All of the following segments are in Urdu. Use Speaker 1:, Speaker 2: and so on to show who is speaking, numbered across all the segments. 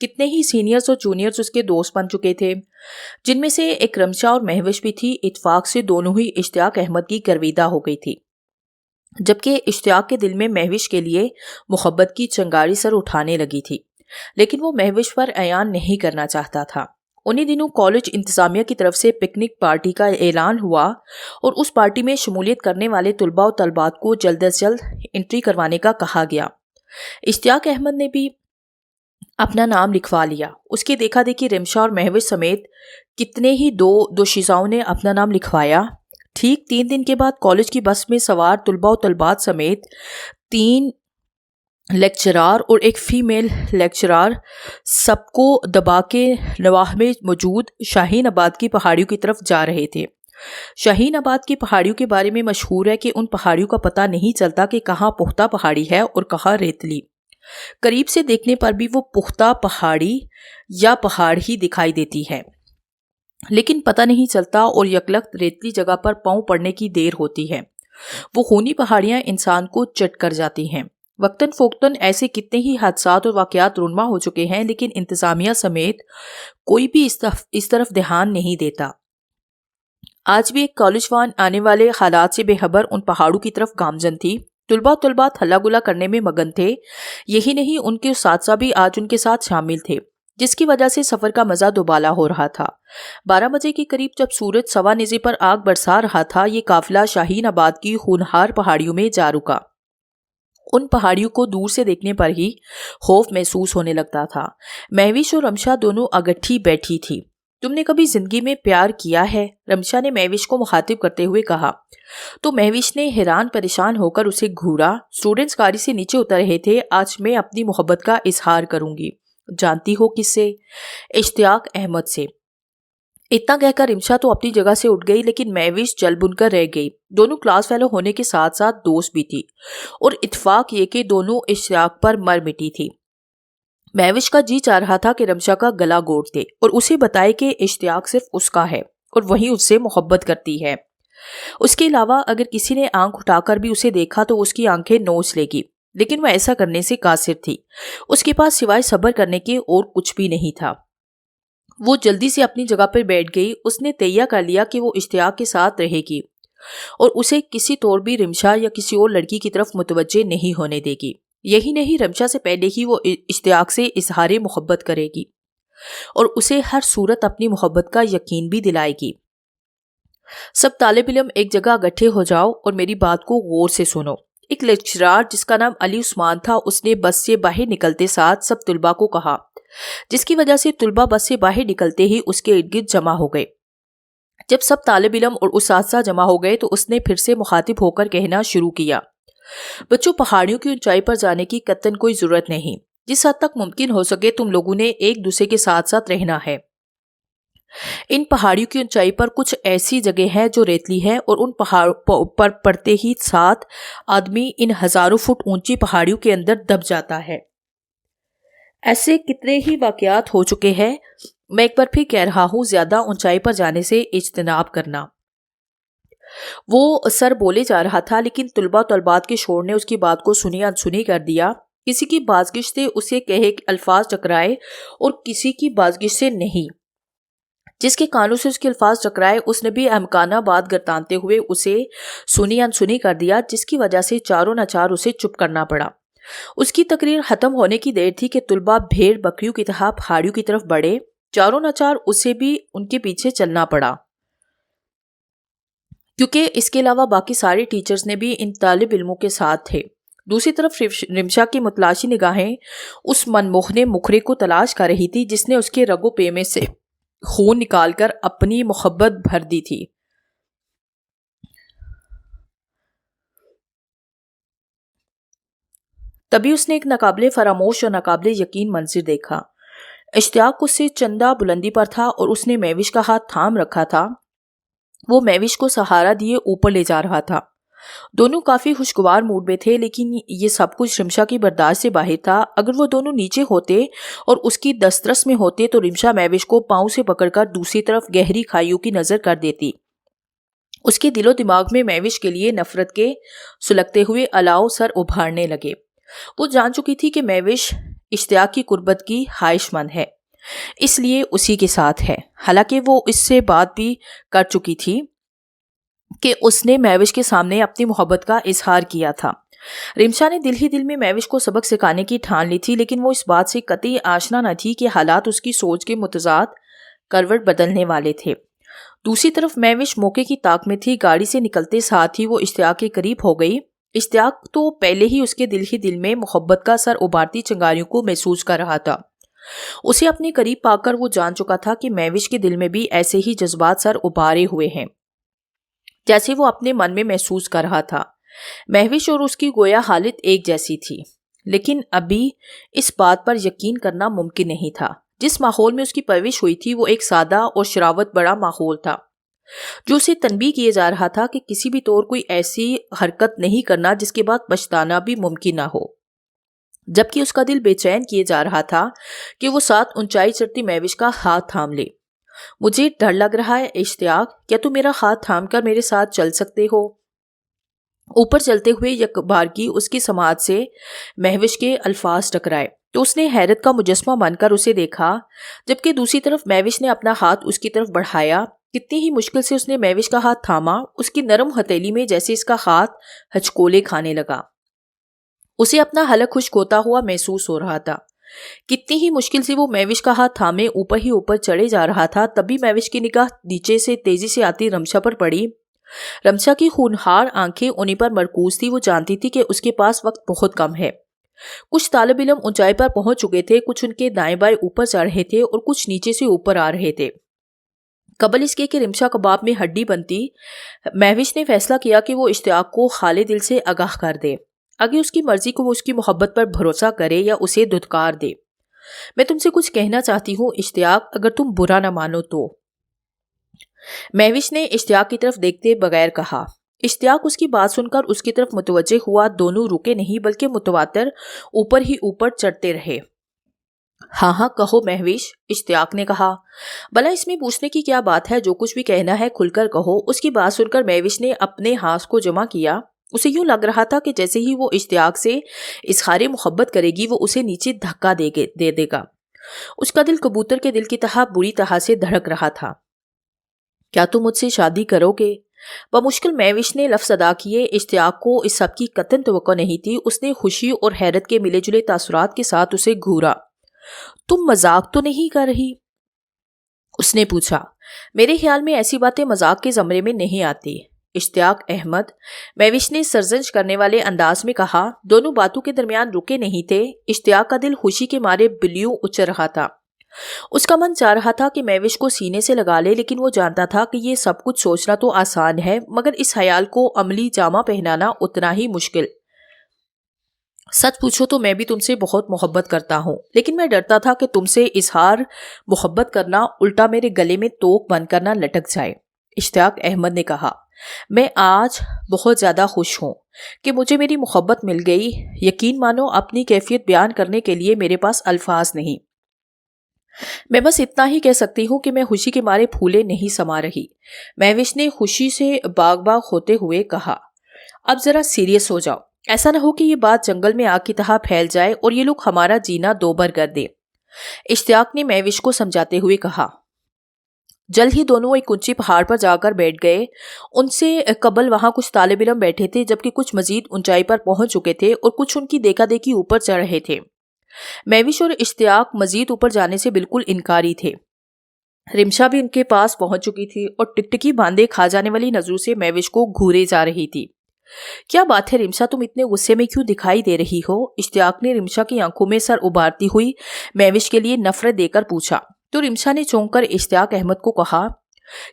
Speaker 1: کتنے ہی سینئرز اور جونیئرز اس کے دوست بن چکے تھے، جن میں سے ایک رمشا اور مہوش بھی تھی۔ اتفاق سے دونوں ہی اشتیاق احمد کی گرویدہ ہو گئی تھی، جبکہ اشتیاق کے دل میں مہوش کے لیے محبت کی چنگاری سر اٹھانے لگی تھی، لیکن وہ مہوش پر عیان نہیں کرنا چاہتا تھا۔ انہی دنوں کالج انتظامیہ کی طرف سے پکنک پارٹی کا اعلان ہوا اور اس پارٹی میں شمولیت کرنے والے طلباء و طالبات کو جلد از جلد انٹری کروانے کا کہا گیا۔ اشتیاق احمد نے بھی اپنا نام لکھوا لیا۔ اس کی دیکھا دیکھی رمشا اور مہوش سمیت کتنے ہی دو شیزاؤں نے اپنا نام لکھوایا۔ ٹھیک 3 دن کے بعد کالج کی بس میں سوار طلباء و طالبات سمیت 3 لیکچرار اور ایک فیمیل لیکچرار سب کو دبا کے نواح میں موجود شاہین آباد کی پہاڑیوں کی طرف جا رہے تھے۔ شاہین آباد کی پہاڑیوں کے بارے میں مشہور ہے کہ ان پہاڑیوں کا پتہ نہیں چلتا کہ کہاں پختہ پہاڑی ہے اور کہاں ریتلی۔ قریب سے دیکھنے پر بھی وہ پختہ پہاڑی یا پہاڑ ہی دکھائی دیتی ہے، لیکن پتہ نہیں چلتا اور یکلخت ریتلی جگہ پر پاؤں پڑنے کی دیر ہوتی ہے۔ وہ خونی پہاڑیاں انسان کو چٹ کر جاتی ہیں۔ وقتاً فوقتاً ایسے کتنے ہی حادثات اور واقعات رونما ہو چکے ہیں، لیکن انتظامیہ سمیت کوئی بھی اس طرف دھیان نہیں دیتا۔ آج بھی ایک کالج وان آنے والے حالات سے بے خبر ان پہاڑوں کی طرف گامزن تھی۔ طلبات ہلا گلا کرنے میں مگن تھے۔ یہی نہیں، ان کے اساتذہ بھی آج ان کے ساتھ شامل تھے، جس کی وجہ سے سفر کا مزہ دوبالا ہو رہا تھا۔ 12 بجے کے قریب جب سورج سوا نیزے پر آگ برسا رہا تھا، یہ قافلہ شاہین آباد کی ہونہار پہاڑیوں میں جا رکا۔ ان پہاڑیوں کو دور سے دیکھنے پر ہی خوف محسوس ہونے لگتا تھا۔ مہوش اور رمشا دونوں اگٹھی بیٹھی تھی۔ تم نے کبھی زندگی میں پیار کیا ہے؟ رمشا نے مہوش کو مخاطب کرتے ہوئے کہا تو مہوش نے حیران پریشان ہو کر اسے گھورا۔ اسٹوڈنٹس گاڑی سے نیچے اتر رہے تھے۔ آج میں اپنی محبت کا اظہار کروں گی۔ جانتی ہو کس سے؟ اشتیاق احمد سے۔ اتنا کہہ کر رمشا تو اپنی جگہ سے اٹھ گئی، لیکن مہوش جل بن کر رہ گئی۔ دونوں کلاس فیلو ہونے کے ساتھ ساتھ دوست بھی تھی، اور اتفاق یہ کہ دونوں اشتیاق پر مر مٹی تھی۔ مہوش کا جی چاہ رہا تھا کہ رمشا کا گلا گھونٹ دے اور اسے بتائے کہ اشتیاق صرف اس کا ہے اور وہی اس سے محبت کرتی ہے۔ اس کے علاوہ اگر کسی نے آنکھ اٹھا کر بھی اسے دیکھا تو اس کی آنکھیں نوچ لے گی، لیکن وہ ایسا کرنے سے قاصر تھی۔ اس کے پاس سوائے صبر کرنے کے اور کچھ بھی نہیں تھا۔ وہ جلدی سے اپنی جگہ پر بیٹھ گئی۔ اس نے تیہ کر لیا کہ وہ اشتیاق کے ساتھ رہے گی اور اسے کسی طور بھی رمشا یا کسی اور لڑکی کی طرف متوجہ نہیں ہونے دے گی۔ یہی نہیں، رمشا سے پہلے ہی وہ اشتیاق سے اظہار محبت کرے گی اور اسے ہر صورت اپنی محبت کا یقین بھی دلائے گی۔ سب طالب علم ایک جگہ اکٹھے ہو جاؤ اور میری بات کو غور سے سنو۔ ایک لیکچرار جس کا نام علی عثمان تھا، اس نے بس سے باہر نکلتے ساتھ سب طلباء کو کہا، جس کی وجہ سے طلباء بس سے باہر نکلتے ہی اس کے ارد گرد جمع ہو گئے۔ جب سب طالب علم اور اساتذہ جمع ہو گئے تو اس نے پھر سے مخاطب ہو کر کہنا شروع کیا، بچوں، پہاڑیوں کی اونچائی پر جانے کی قطعاً کوئی ضرورت نہیں۔ جس حد تک ممکن ہو سکے تم لوگوں نے ایک دوسرے کے ساتھ ساتھ رہنا ہے۔ ان پہاڑیوں کی اونچائی پر کچھ ایسی جگہ ہے جو ریتلی ہے، اور ان پہاڑوں پر پڑتے ہی ساتھ آدمی ان ہزاروں فٹ اونچی پہاڑیوں کے اندر دب جاتا ہے۔ ایسے کتنے ہی واقعات ہو چکے ہیں۔ میں ایک بار پھر کہہ رہا ہوں، زیادہ اونچائی پر جانے سے اجتناب کرنا۔ وہ سر بولے جا رہا تھا، لیکن طلباء طالبات کے شور نے اس کی بات کو سنی انسنی کر دیا۔ کسی کی بازگشت سے اسے کہے الفاظ ٹکرائے اور کسی کی بازگشت سے نہیں۔ جس کے کانوں سے اس کے الفاظ ٹکرائے اس نے بھی احمقانہ بات گردانتے ہوئے اسے سنی انسنی کر دیا، جس کی وجہ سے چاروں ناچار اسے چپ کرنا پڑا۔ اس کی تقریر ختم ہونے کی دیر تھی کہ طلباء بھیڑ بکریوں کی طرح پہاڑیوں کی طرف بڑھے۔ چاروں ناچار اسے بھی ان کے پیچھے چلنا پڑا، کیونکہ اس کے علاوہ باقی سارے ٹیچرز نے بھی ان طالب علموں کے ساتھ تھے۔ دوسری طرف رمشا کی متلاشی نگاہیں اس منموہنے مکھرے کو تلاش کر رہی تھی جس نے اس کے رگو پے میں سے خون نکال کر اپنی محبت بھر دی تھی۔ تبھی اس نے ایک ناقابل فراموش اور ناقابل یقین منظر دیکھا۔ اشتیاق اس سے چندہ بلندی پر تھا اور اس نے مہوش کا ہاتھ تھام رکھا تھا۔ وہ مہوش کو سہارا دیے اوپر لے جا رہا تھا۔ دونوں کافی خوشگوار موڈ میں تھے، لیکن یہ سب کچھ رمشا کی برداشت سے باہر تھا۔ اگر وہ دونوں نیچے ہوتے اور اس کی دسترس میں ہوتے تو رمشا مہوش کو پاؤں سے پکڑ کر دوسری طرف گہری کھائیوں کی نظر کر دیتی۔ اس کے دل و دماغ میں مہوش کے لیے نفرت کے سلگتے ہوئے الاؤ سر ابھارنے لگے۔ وہ جان چکی تھی کہ مہوش اشتیاق کی قربت کی خواہش مند ہے، اس لیے اسی کے ساتھ ہے۔ حالانکہ وہ اس سے بات بھی کر چکی تھی کہ اس نے مہوش کے سامنے اپنی محبت کا اظہار کیا تھا۔ رمشا نے دل ہی دل میں مہوش کو سبق سکھانے کی ٹھان لی تھی، لیکن وہ اس بات سے قطعی آشنا نہ تھی کہ حالات اس کی سوچ کے متضاد کروٹ بدلنے والے تھے۔ دوسری طرف مہوش موقع کی طاق میں تھی۔ گاڑی سے نکلتے ساتھ ہی وہ اشتیاق کے قریب ہو گئی۔ اشتیاق تو پہلے ہی اس کے دل میں محبت کا سر ابھارتی چنگاریوں کو محسوس کر رہا تھا۔ اسے اپنے قریب پا کر وہ جان چکا تھا کہ مہوش کے دل میں بھی ایسے ہی جذبات سر ابھارے ہوئے ہیں جیسے وہ اپنے من میں محسوس کر رہا تھا۔ مہوش اور اس کی گویا حالت ایک جیسی تھی، لیکن ابھی اس بات پر یقین کرنا ممکن نہیں تھا۔ جس ماحول میں اس کی پرورش ہوئی تھی وہ ایک سادہ اور شراوت بڑا ماحول تھا، جو اسے تنبیہ کیے جا رہا تھا کہ کسی بھی طور کوئی ایسی حرکت نہیں کرنا جس کے بعد پچھتانا بھی ممکن نہ ہو، جبکہ اس کا دل بے چین کیے جا رہا تھا کہ وہ ساتھ اونچائی چڑھتی مہوش کا ہاتھ تھام لے۔ مجھے ڈر لگ رہا ہے اشتیاق، کیا تم میرا ہاتھ تھام کر میرے ساتھ چل سکتے ہو؟ اوپر چلتے ہوئے یک بارگی اس کی سماعت سے مہوش کے الفاظ ٹکرائے تو اس نے حیرت کا مجسمہ بن کر اسے دیکھا، جبکہ دوسری طرف مہوش نے اپنا ہاتھ اس کی طرف بڑھایا۔ کتنی ہی مشکل سے اس نے مہوش کا ہاتھ تھاما، اس کی نرم ہتھیلی میں جیسے اس کا ہاتھ ہچکولے کھانے لگا۔ اسے اپنا حلق خشک ہوتا ہوا محسوس ہو رہا تھا۔ کتنی ہی مشکل سے وہ مہوش کا ہاتھ تھامے اوپر ہی اوپر چڑھے جا رہا تھا، تب بھی مہوش کی نگاہ نیچے سے تیزی سے آتی رمشا پر پڑی۔ رمشا کی خونخوار آنکھیں انہی پر مرکوز تھی۔ وہ جانتی تھی کہ اس کے پاس وقت بہت کم ہے۔ کچھ طالب علم اونچائی پر پہنچ چکے تھے، کچھ ان کے دائیں بائیں اوپر چڑھ رہے تھے اور کچھ نیچے سے اوپر آ رہے تھے۔ قبل اس کے کہ رمشا کباب میں ہڈی بنتی، مہوش نے فیصلہ کیا کہ وہ اشتیاق کو خالے دل سے آگاہ کر دے۔ آگے اس کی مرضی کو وہ اس کی محبت پر بھروسہ کرے یا اسے دھتکار دے۔ میں تم سے کچھ کہنا چاہتی ہوں اشتیاق، اگر تم برا نہ مانو تو۔ مہوش نے اشتیاق کی طرف دیکھتے بغیر کہا۔ اشتیاق اس کی بات سن کر اس کی طرف متوجہ ہوا۔ دونوں رکے نہیں بلکہ متواتر اوپر ہی اوپر چڑھتے رہے۔ ہاں ہاں کہو مہوش، اشتیاق نے کہا۔ بھلا اس میں پوچھنے کی کیا بات ہے؟ جو کچھ بھی کہنا ہے کھل کر کہو۔ اس کی بات سن کر مہوش نے اپنے ہاتھ کو جمع کیا۔ اسے یوں لگ رہا تھا کہ جیسے ہی وہ اشتیاق سے اظہار محبت کرے گی وہ اسے نیچے دھکا دے دے گا۔ اس کا دل کبوتر کے دل کی طرح بری طرح سے دھڑک رہا تھا۔ کیا تم مجھ سے شادی کرو گے؟ بمشکل مہوش نے لفظ ادا کیے۔ اشتیاق کو اس سب کی قطعاً توقع نہیں تھی۔ اس نے خوشی اور حیرت کے ملے جلے تاثرات کے ساتھ اسے گھورا۔ تم مذاق تو نہیں کر رہی؟ اس نے پوچھا۔ میرے خیال میں ایسی باتیں مذاق کے زمرے میں نہیں آتی اشتیاق احمد، مہوش نے سرزنش کرنے والے انداز میں کہا۔ دونوں باتوں کے درمیان رکے نہیں تھے۔ اشتیاق کا دل خوشی کے مارے بلیوں اچھل رہا تھا۔ اس کا من چاہ رہا تھا کہ مہوش کو سینے سے لگا لے، لیکن وہ جانتا تھا کہ یہ سب کچھ سوچنا تو آسان ہے مگر اس خیال کو عملی جامہ پہنانا اتنا ہی مشکل۔ سچ پوچھو تو میں بھی تم سے بہت محبت کرتا ہوں، لیکن میں ڈرتا تھا کہ تم سے اظہار محبت کرنا الٹا میرے گلے میں توک بن کر نہ لٹک جائے۔ اشتیاق احمد نے کہا۔ میں آج بہت زیادہ خوش ہوں کہ مجھے میری محبت مل گئی۔ یقین مانو اپنی کیفیت بیان کرنے کے لیے میرے پاس الفاظ نہیں۔ میں بس اتنا ہی کہہ سکتی ہوں کہ میں خوشی کے مارے پھولے نہیں سما رہی۔ مہوش نے خوشی سے باغ باغ ہوتے ہوئے کہا۔ اب ذرا سیریس ہو جاؤ، ایسا نہ ہو کہ یہ بات جنگل میں آگ کی طرح پھیل جائے اور یہ لوگ ہمارا جینا دوبر کر دے۔ اشتیاق نے مہوش کو سمجھاتے ہوئے کہا۔ جلد ہی دونوں ایک اونچی پہاڑ پر جا کر بیٹھ گئے۔ ان سے قبل وہاں کچھ طالب علم بیٹھے تھے، جبکہ کچھ مزید اونچائی پر پہنچ چکے تھے اور کچھ ان کی دیکھا دیکھی اوپر چڑھ رہے تھے۔ مہوش اور اشتیاق مزید اوپر جانے سے بالکل انکاری تھے۔ رمشا بھی ان کے پاس پہنچ چکی تھی اور ٹکٹکی باندھے کھا جانے والی نظروں سے مہوش کو گھورے جا رہی تھی۔ کیا بات ہے رمشا، تم اتنے غصے میں کیوں دکھائی دے رہی ہو؟ اشتیاق نے رمشا کی آنکھوں میں سر ابھارتی ہوئی مہوش کے لیے نفرت دے کر پوچھا تو رمشا نے چونک کر اشتیاق احمد کو کہا۔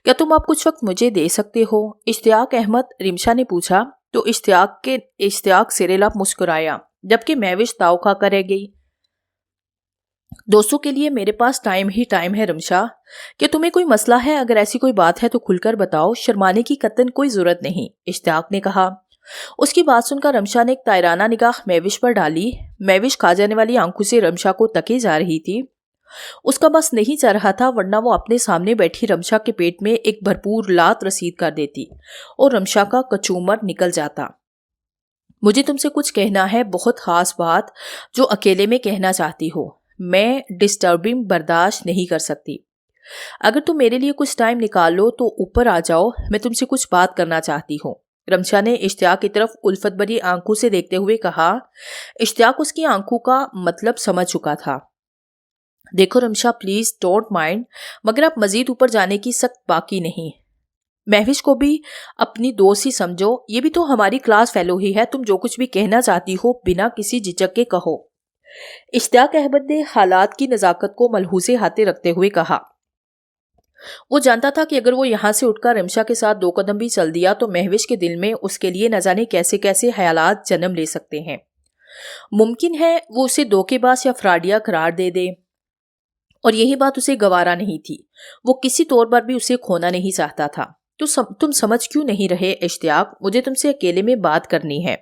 Speaker 1: کیا تم اب کچھ وقت مجھے دے سکتے ہو اشتیاق احمد؟ رمشا نے پوچھا تو اشتیاق سریلا مسکرایا، جبکہ مہوش تاؤ کھا کر رہ گئی۔ دوستوں کے لیے میرے پاس ٹائم ہی ٹائم ہے رمشا، کہ تمہیں کوئی مسئلہ ہے؟ اگر ایسی کوئی بات ہے تو کھل کر بتاؤ، شرمانے کی قطعاً کوئی ضرورت نہیں، اشتیاق نے کہا۔ اس کی بات سن کر رمشا نے ایک تائرانہ نگاہ مہوش پر ڈالی۔ مہوش کھا جانے والی آنکھوں سے رمشا کو تکے جا رہی تھی۔ اس کا بس نہیں چل رہا تھا، ورنہ وہ اپنے سامنے بیٹھی رمشا کے پیٹ میں ایک بھرپور لات رسید کر دیتی اور رمشا کا کچومر نکل جاتا۔ مجھے تم سے کچھ کہنا ہے، بہت خاص بات جو اکیلے میں کہنا چاہتی ہو۔ میں ڈسٹربنگ برداشت نہیں کر سکتی۔ اگر تم میرے لیے کچھ ٹائم نکالو تو اوپر آ جاؤ، میں تم سے کچھ بات کرنا چاہتی ہوں۔ رمشا نے اشتیاق کی طرف الفت بھری آنکھوں سے دیکھتے ہوئے کہا۔ اشتیاق اس کی آنکھوں کا مطلب سمجھ چکا تھا۔ دیکھو رمشا، پلیز ڈونٹ مائنڈ، مگر اب مزید اوپر جانے کی سخت باقی نہیں۔ مہوش کو بھی اپنی دوست ہی سمجھو، یہ بھی تو ہماری کلاس فیلو ہی ہے، تم جو کچھ بھی کہنا چاہتی ہو بنا کسی جھجک کے کہو۔ اشتیاق احمد نے حالات کی نزاکت کو ملحوظے ہاتھے رکھتے ہوئے کہا۔ وہ جانتا تھا کہ اگر وہ یہاں سے اٹھ کر رمشا کے ساتھ 2 قدم بھی چل دیا تو مہوش کے دل میں اس کے لیے نہ جانے کیسے کیسے خیالات جنم لے سکتے ہیں۔ ممکن ہے وہ اسے دھوکے باز یا فراڈیا قرار دے دے، اور یہی بات اسے گوارا نہیں تھی۔ وہ کسی طور پر بھی اسے کھونا نہیں چاہتا تھا۔ تم سمجھ کیوں نہیں رہے اشتیاق؟ مجھے تم سے اکیلے میں بات کرنی ہے۔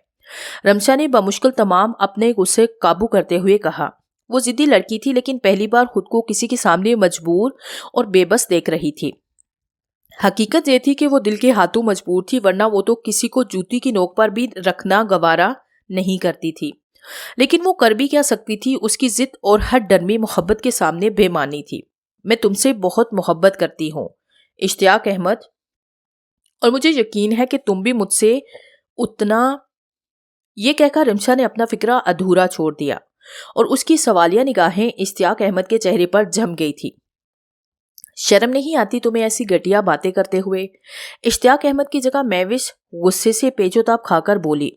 Speaker 1: رمشا نے بمشکل تمام اپنے غصے قابو کرتے ہوئے کہا۔ وہ ضدی لڑکی تھی، لیکن پہلی بار خود کو کسی کے سامنے مجبور اور بے بس دیکھ رہی تھی۔ حقیقت یہ تھی کہ وہ دل کے ہاتھوں مجبور تھی، ورنہ وہ تو کسی کو جوتی کی نوک پر بھی رکھنا گوارا نہیں کرتی تھی۔ لیکن وہ کر بھی کیا سکتی تھی؟ اس کی ضد اور ہٹ ڈرمی محبت کے سامنے بے معنی تھی۔ میں تم سے بہت محبت کرتی ہوں اشتیاق احمد، اور مجھے یقین ہے کہ تم بھی مجھ سے اتنا۔ یہ کہہ کر رمشا نے اپنا فکرہ ادھورا چھوڑ دیا، اور اس کی سوالیہ نگاہیں اشتیاق احمد کے چہرے پر جم گئی تھی۔ شرم نہیں آتی تمہیں ایسی گھٹیا باتیں کرتے ہوئے؟ اشتیاق احمد کی جگہ مہوش غصے سے پیچ و تاب کھا کر بولی۔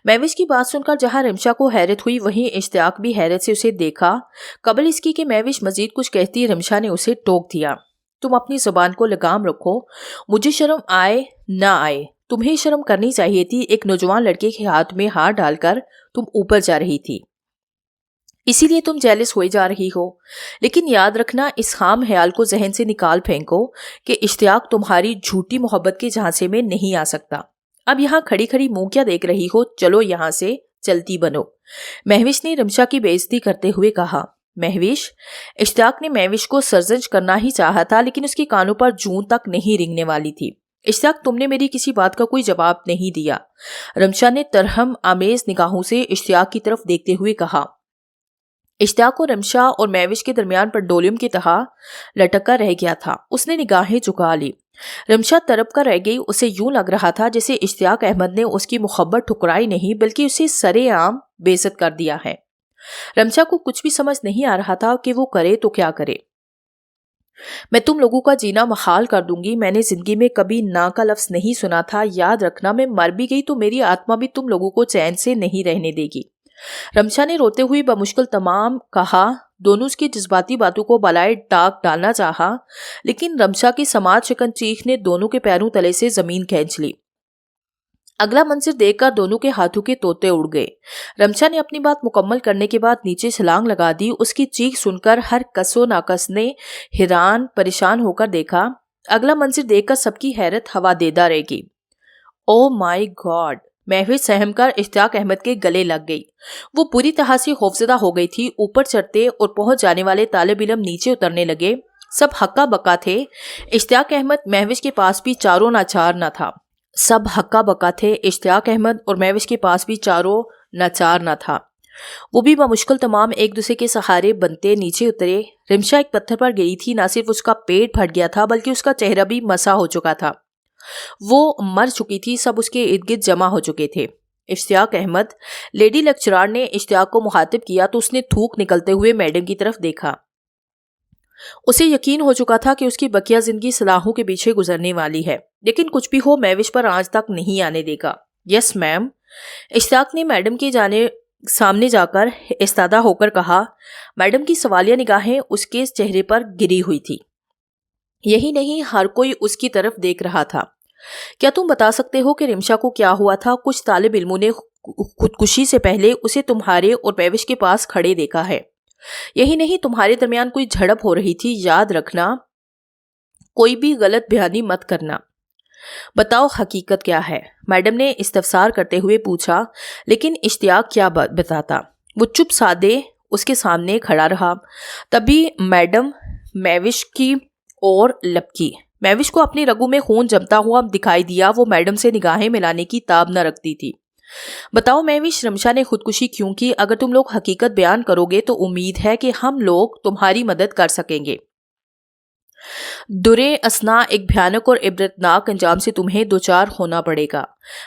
Speaker 1: مہوش کی بات سن کر جہاں رمشا کو حیرت ہوئی، وہیں اشتیاق بھی حیرت سے اسے دیکھا۔ قبل اس کی کہ مہوش مزید کچھ کہتی، رمشا نے اسے ٹوک دیا۔ تم اپنی زبان کو لگام رکھو، مجھے شرم آئے نہ آئے، تمہیں شرم کرنی چاہیے تھی۔ ایک نوجوان لڑکے کے ہاتھ میں ہاتھ ڈال کر تم اوپر جا رہی تھی، اسی لیے تم جیلس ہوئے جا رہی ہو۔ لیکن یاد رکھنا، اس خام خیال کو ذہن سے نکال پھینکو کہ اشتیاق تمہاری جھوٹی محبت کے جھانسے میں نہیں آ سکتا۔ اب یہاں کھڑی کھڑی منہ کیا دیکھ رہی ہو؟ چلو یہاں سے چلتی بنو۔ مہوش نے رمشا کی بے عزتی کرتے ہوئے کہا۔ مہوش؟ اشتیاق نے مہوش کو سرزنش کرنا ہی چاہا تھا، لیکن اس کے کانوں پر جون تک نہیں رینگنے والی تھی۔ اشتیاق، تم نے میری کسی بات کا کوئی جواب نہیں دیا، رمشا نے ترحم آمیز نگاہوں سے اشتیاق کی طرف دیکھتے ہوئے کہا۔ اشتیاق کو رمشا اور مہوش کے درمیان پنڈولیم کی طرح لٹکا رہ گیا تھا۔ اس نے نگاہیں جھکا لی۔ رمشا تڑپ کر رہ گئی۔ اسے یوں لگ رہا تھا جیسے اشتیاق احمد نے اس کی محبت ٹھکرائی نہیں بلکہ اسے سرے عام بے عزت کر دیا ہے۔ رمشا کو کچھ بھی سمجھ نہیں آ رہا تھا کہ وہ کرے تو کیا کرے۔ میں تم لوگوں کا جینا محال کر دوں گی۔ میں نے زندگی میں کبھی نا کا لفظ نہیں سنا تھا۔ یاد رکھنا، میں مر بھی گئی تو میری آتما بھی تم لوگوں کو چین سے نہیں رہنے دے گی۔ رمشا نے روتے ہوئے بمشکل تمام کہا۔ دونوں اس کی جذباتی باتوں کو بالائے ٹاک ڈالنا چاہا، لیکن رمشا کی سماج شکن چیخ نے دونوں کے پیروں تلے سے زمین کھینچ لی۔ اگلا منظر دیکھ کر دونوں کے ہاتھوں کے طوطے اڑ گئے۔ رمشا نے اپنی بات مکمل کرنے کے بعد نیچے چھلانگ لگا دی۔ اس کی چیخ سن کر ہر کس و ناکس نے حیران پریشان ہو کر دیکھا۔ اگلا منظر دیکھ کر سب کی حیرت ہوا دیدہ رہ گئی۔ او مائی گاڈ! مہوش سہم کر اشتیاق احمد کے گلے لگ گئی۔ وہ پوری طرح سے خوفزدہ ہو گئی تھی۔ اوپر چڑھتے اور پہنچ جانے والے طالب علم نیچے اترنے لگے۔ سب ہکا بکا تھے۔ اشتیاق احمد مہوش کے پاس بھی چاروں ناچار نہ تھا۔ سب ہکا بکا تھے۔ اشتیاق احمد اور مہوش کے پاس بھی چاروں ناچار نہ تھا۔ وہ بھی بمشکل تمام ایک دوسرے کے سہارے بنتے نیچے اترے۔ رمشا ایک پتھر پر گئی تھی۔ نہ صرف اس کا پیٹ پھٹ گیا تھا بلکہ اس کا چہرہ بھی مسا ہو چکا تھا۔ وہ مر چکی تھی۔ سب اس کے ارد گرد جمع ہو چکے تھے۔ اشتیاق احمد، لیڈی لیکچرار نے اشتیاق کو مخاطب کیا تو اس نے تھوک نکلتے ہوئے میڈم کی طرف دیکھا۔ اسے یقین ہو چکا تھا کہ اس کی بقیہ زندگی سلاخوں کے پیچھے گزرنے والی ہے، لیکن کچھ بھی ہو مہوش پر آج تک نہیں آنے دے گا۔ یس میم، اشتیاق نے میڈم کے سامنے جا کر استادہ ہو کر کہا۔ میڈم کی سوالیہ نگاہیں اس کے چہرے پر گری ہوئی تھی۔ یہی نہیں، ہر کوئی اس کی طرف دیکھ رہا تھا۔ کیا تم بتا سکتے ہو کہ رمشا کو کیا ہوا تھا؟ کچھ طالب علموں نے خودکشی سے پہلے اسے تمہارے اور مہوش کے پاس کھڑے دیکھا ہے۔ یہی نہیں، تمہارے درمیان کوئی جھڑپ ہو رہی تھی۔ یاد رکھنا، کوئی بھی غلط بیانی مت کرنا۔ بتاؤ حقیقت کیا ہے؟ میڈم نے استفسار کرتے ہوئے پوچھا۔ لیکن اشتیاق کیا بتاتا؟ وہ چپ سادے اس کے سامنے کھڑا رہا۔ تبھی میڈم مہوش کی اور لپکی۔ مہوش کو اپنی رگوں میں خون جمتا ہوا دکھائی دیا۔ وہ میڈم سے نگاہیں ملانے کی تاب نہ رکھتی تھی۔ بتاؤ مہوش، رمشا نے خودکشی کیوں کی؟ اگر تم لوگ حقیقت بیان کرو گے تو امید ہے کہ ہم لوگ تمہاری مدد کر سکیں گے۔ درے اسنا ایک بھیانک اور عبرتناک انجام سے تمہیں دوچار ہونا پڑے گا۔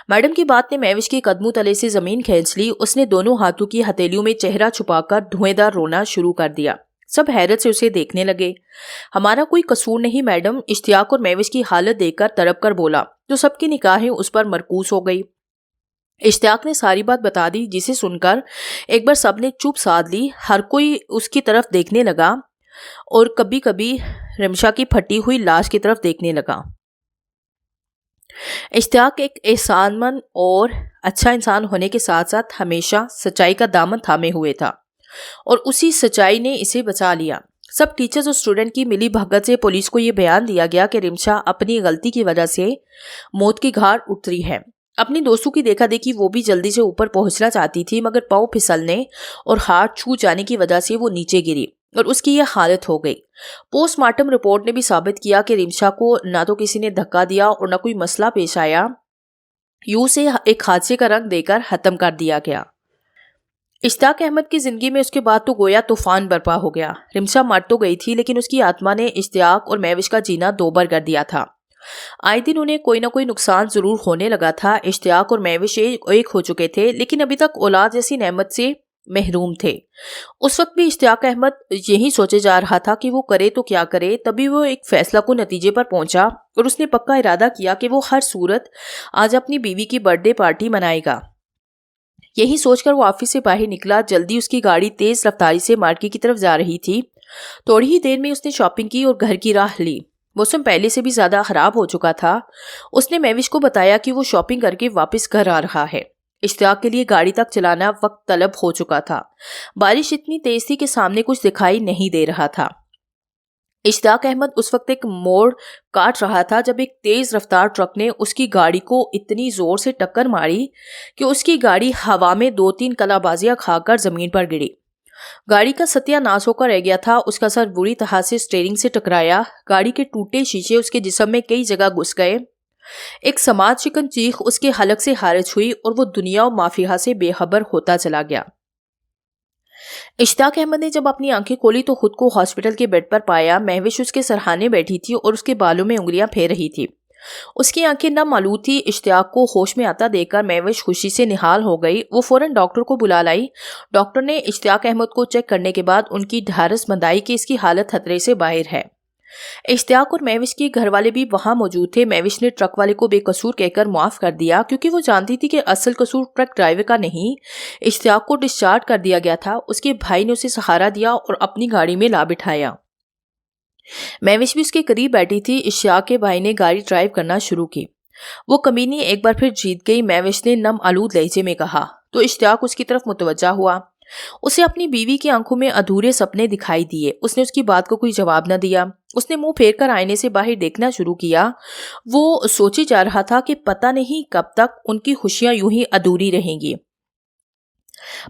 Speaker 1: میڈم کی بات نے مہوش کے قدموں تلے سے زمین کھینچ لی۔ اس نے دونوں ہاتھوں کی ہتھیلیوں میں چہرہ چھپا کر دھویں دار رونا شروع کر دیا۔ سب حیرت سے اسے دیکھنے لگے۔ ہمارا کوئی قصور نہیں میڈم، اشتیاق اور مہوش کی حالت دیکھ کر تڑپ کر بولا، تو سب کی نگاہیں اس پر مرکوز ہو گئی۔ اشتیاق نے ساری بات بتا دی، جسے سن کر ایک بار سب نے چپ سادھ لی۔ ہر کوئی اس کی طرف دیکھنے لگا اور کبھی کبھی رمشا کی پھٹی ہوئی لاش کی طرف دیکھنے لگا۔ اشتیاق ایک احسان مند اور اچھا انسان ہونے کے ساتھ ساتھ ہمیشہ سچائی کا دامن تھامے ہوئے تھا، اور اسی سچائی نے اسے بچا لیا۔ سب ٹیچرز اور اسٹوڈنٹ کی ملی بھگت سے پولیس کو یہ بیان دیا گیا کہ رمشا اپنی غلطی کی وجہ سے موت کی گھاٹ اتری ہے۔ اپنی دوستوں کی دیکھا دیکھی وہ بھی جلدی سے اوپر پہنچنا چاہتی تھی، مگر پاؤں پھسلنے اور ہاتھ چھوٹ جانے کی وجہ سے وہ نیچے گری اور اس کی یہ حالت ہو گئی۔ پوسٹ مارٹم رپورٹ نے بھی ثابت کیا کہ رمشا کو نہ تو کسی نے دھکا دیا اور نہ کوئی مسئلہ پیش آیا، یوں سے ایک حادثے کا رنگ دے کر ختم کر دیا گیا۔ اشتیاق احمد کی زندگی میں اس کے بعد تو گویا طوفان برپا ہو گیا۔ رمشا مر تو گئی تھی، لیکن اس کی آتما نے اشتیاق اور مہوش کا جینا دوبر کر دیا تھا۔ آئے دن انہیں کوئی نہ کوئی نقصان ضرور ہونے لگا تھا۔ اشتیاق اور مہوش ایک ہو چکے تھے، لیکن ابھی تک اولاد جیسی نعمت سے محروم تھے۔ اس وقت بھی اشتیاق احمد یہی سوچے جا رہا تھا کہ وہ کرے تو کیا کرے۔ تبھی وہ ایک فیصلہ کو نتیجے پر پہنچا اور اس نے پکا ارادہ کیا کہ وہ ہر صورت آج اپنی بیوی کی برتھ ڈے پارٹی منائے گا۔ یہی سوچ کر وہ آفس سے باہر نکلا۔ جلدی اس کی گاڑی تیز رفتاری سے مارکیٹ کی طرف جا رہی تھی۔ تھوڑی ہی دیر میں اس نے شاپنگ کی اور گھر کی راہ لی۔ موسم پہلے سے بھی زیادہ خراب ہو چکا تھا۔ اس نے مہوش کو بتایا کہ وہ شاپنگ کر کے واپس گھر آ رہا ہے۔ اشتیاق کے لیے گاڑی تک چلانا وقت طلب ہو چکا تھا۔ بارش اتنی تیز تھی کہ سامنے کچھ دکھائی نہیں دے رہا تھا۔ اشتیاق احمد اس وقت ایک موڑ کاٹ رہا تھا جب ایک تیز رفتار ٹرک نے اس کی گاڑی کو اتنی زور سے ٹکر ماری کہ اس کی گاڑی ہوا میں 2-3 کلا بازیاں کھا کر زمین پر گری۔ گاڑی کا ستیہ ناش ہو کر رہ گیا تھا۔ اس کا سر بری طرح سے اسٹیئرنگ سے ٹکرایا۔ گاڑی کے ٹوٹے شیشے اس کے جسم میں کئی جگہ گھس گئے۔ ایک سماج شکن چیخ اس کے حلق سے خارج ہوئی اور وہ دنیا و مافیہا سے بے خبر ہوتا چلا گیا۔ اشتیاق احمد نے جب اپنی آنکھیں کھولی تو خود کو ہاسپٹل کے بیڈ پر پایا۔ مہوش اس کے سرہانے بیٹھی تھی اور اس کے بالوں میں انگلیاں پھیر رہی تھی۔ اس کی آنکھیں نم آلود تھی۔ اشتیاق کو ہوش میں آتا دیکھ کر مہوش خوشی سے نہال ہو گئی۔ وہ فوراً ڈاکٹر کو بلا لائی۔ ڈاکٹر نے اشتیاق احمد کو چیک کرنے کے بعد ان کی ڈھارس بندائی کہ اس کی حالت خطرے سے باہر ہے۔ اشتیاق اور مہوش کے گھر والے بھی وہاں موجود تھے۔ مہوش نے ٹرک والے کو بے قصور کہہ کر معاف کر دیا، کیونکہ وہ جانتی تھی کہ اصل قصور ٹرک ڈرائیور کا نہیں۔ اشتیاق کو ڈسچارج کر دیا گیا تھا۔ اس کے بھائی نے اسے سہارا دیا اور اپنی گاڑی میں لا بٹھایا۔ مہوش بھی اس کے قریب بیٹھی تھی۔ اشتیاق کے بھائی نے گاڑی ڈرائیو کرنا شروع کی۔ وہ کمینی ایک بار پھر جیت گئی، مہوش نے نم آلود لہجے میں کہا۔ تو اشتیاق اس کی طرف متوجہ ہوا۔ اسے اپنی بیوی کی آنکھوں میں ادھورے سپنے دکھائی دیے۔ اس نے اس کی بات کو کوئی جواب نہ دیا۔ اس نے منہ پھیر کر آئینے سے باہر دیکھنا شروع کیا۔ وہ سوچے جا رہا تھا کہ پتہ نہیں کب تک ان کی خوشیاں یوں ہی ادھوری رہیں گی۔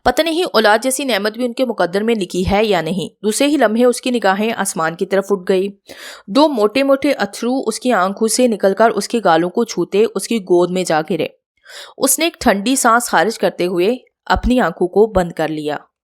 Speaker 1: پتہ نہیں اولاد جیسی نعمت بھی ان کے مقدر میں لکھی ہے یا نہیں۔ دوسرے ہی لمحے اس کی نگاہیں آسمان کی طرف اٹھ گئی۔ 2 موٹے موٹے اتھرو اس کی آنکھوں سے نکل کر اس کے گالوں کو چھوتے اس کی گود میں جا گرے۔ اس نے ایک ٹھنڈی سانس خارج کرتے ہوئے اپنی آنکھوں کو بند کر لیا۔